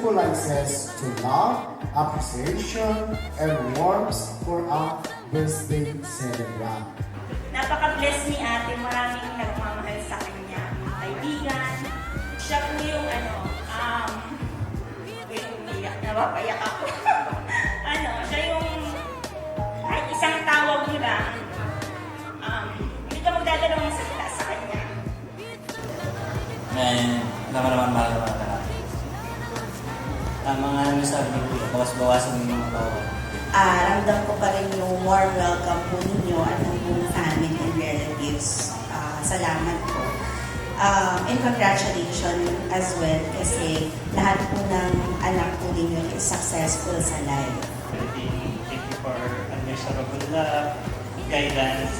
symbolizes to love, appreciation, and warmth for a birthday celebrant. Napaka-bless ni ate, maraming nagmamahal sa kanya, kaibigan. Siya po yung umiyak, napapayak ako. Siya yung kahit isang tawag mo lang, hindi ka magdadalawang salita sa kanya. Naman mahal naman ka natin. Tama nga namin sabi ni Kuya, bawas-bawasan mo yung mga bawal. Ramdam ko pa rin yung warm welcome po ninyo at ng buong family and relatives. Salamat po. And congratulations as well kasi lahat po ng anak po ninyo is successful sa life. Thank you for unmeasurable love, guidance,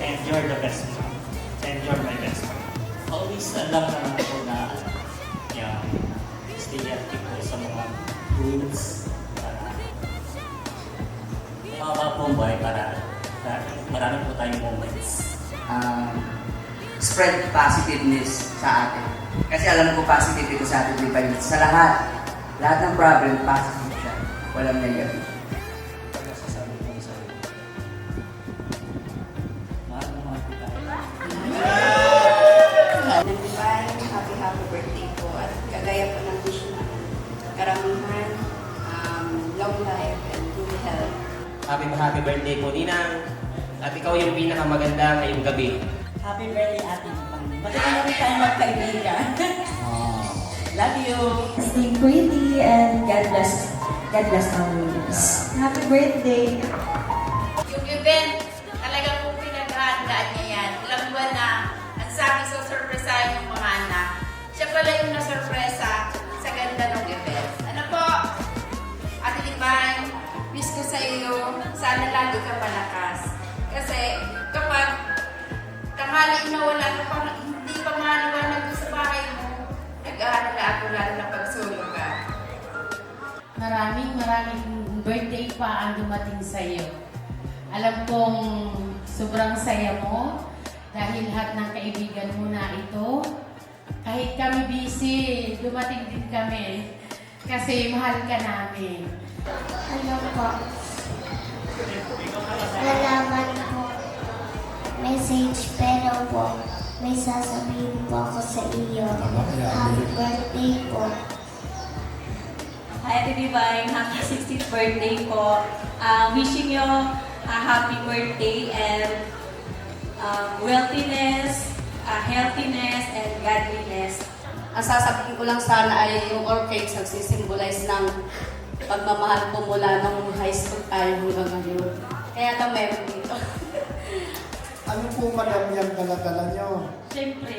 and you're the best mom. And you're my best mom. Always alam naman ako na stay active po sa mga rules para mababa po ang buhay para marami po tayong moments. Spread positiveness sa atin. Kasi alam ko positive ito sa atin, di ba? Sa lahat ng problem, positive siya. Walang negative. Pag nasasabi ko sa iyo, mahal na mahal ko tayo. Divine, happy birthday po at kagaya po ng wish na karamihan, long life and good health. Happy birthday po, Ninang. At ikaw yung pinakamaganda ngayong gabi. Happy birthday, Ate Ipang. Matagal na rin tayo magkaibigan. Love you. Stay pretty and God bless always. Happy birthday. Yung event, talaga po pinaghahandaan niya yan. Ilang buwan na, ang sabi so surpresahin yung mga anak. Siya pala yung nasurpresa sa ganda ng event. Ano po, Ate Divine, wish ko sa iyo, sana lagi ka malakas. Kasi kapag tanghali na wala ka pa, hindi pa maliwanag sa bahay mo, nag-aalala ako lalo na pagsulog ka. Maraming birthday pa ang dumating sa iyo. Alam kong sobrang saya mo dahil lahat ng kaibigan mo na ito. Kahit kami busy, dumating din kami kasi mahal ka namin. Ano po? Nalaman po message pero po may sasabihin po ako sa iyo. Happy birthday po. Hi, Ate Divine. Happy 60th birthday po. Wishing you a happy birthday and wealthiness, healthiness, and godliness. Ang sasabihin ko lang sana ay yung orchids nagsisimbolize ng pagmamahal po mula nung high school tayo hanggang ngayon. Kaya ito meron dito. Ano po madam yung dala-dala nyo? Siyempre,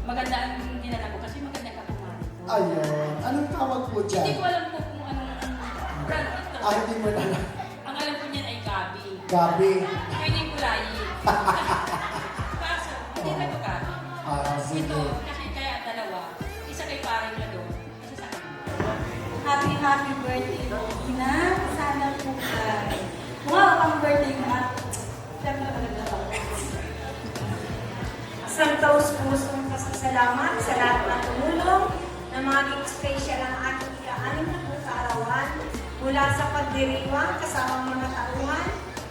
maganda ang dinala ko kasi maganda ka kumain po. Ayun. Anong tawag po dyan? Hindi ko alam po kung anong brand ito. Hindi mo na. Ang alam ko niyan ay Gabi. Gabi. Pwedeng kulayin. Kaso, hindi na ito Gabi. Sige. Ito, kasi kaya dalawa. Isa kay parang na doon, isa sa akin. Happy birthday, Ina. Sana po ka. Wow, ang birthday mo at siyempre maganda pa. Isang taus-pusong pasasalamat sa lahat ng tumulong na maging special ang aking ika-anim na kaarawan mula sa pagdiriwang kasama ang mga tauhan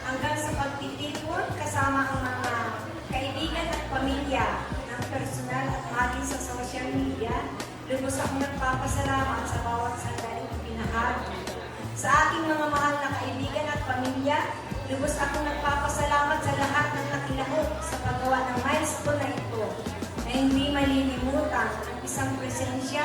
hanggang sa pagtitipon kasama ang mga kaibigan at pamilya ng personal at maging sa social media. Lubos akong nagpapasalamat sa bawat sandaling pinahagi. Sa aking mga mahal na kaibigan at pamilya, lubos akong nagpapasalamat sa lahat ng nakilahok sa paggawa ng milestone na ito na hindi malilimutan. Ang isang presensya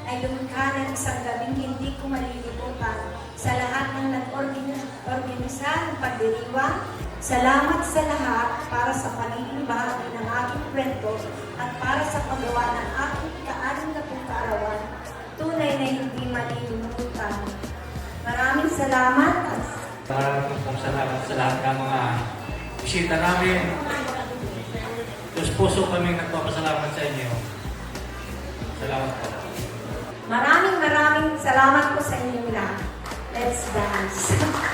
ay lumikha ng isang gabing hindi ko malilimutan. Sa lahat ng nag-organisa ng pagdiriwang, salamat sa lahat para sa pagiging bahagi ng aking kwento at para sa paggawa ng aking ika-anim na kaarawan. Tunay na hindi malilimutan. Maraming salamat at Maraming salamat sa lahat ng mga bisita namin. Puso kami nagpapasalamat sa inyo. Salamat po. maraming salamat po sa inyong lahat. Let's dance!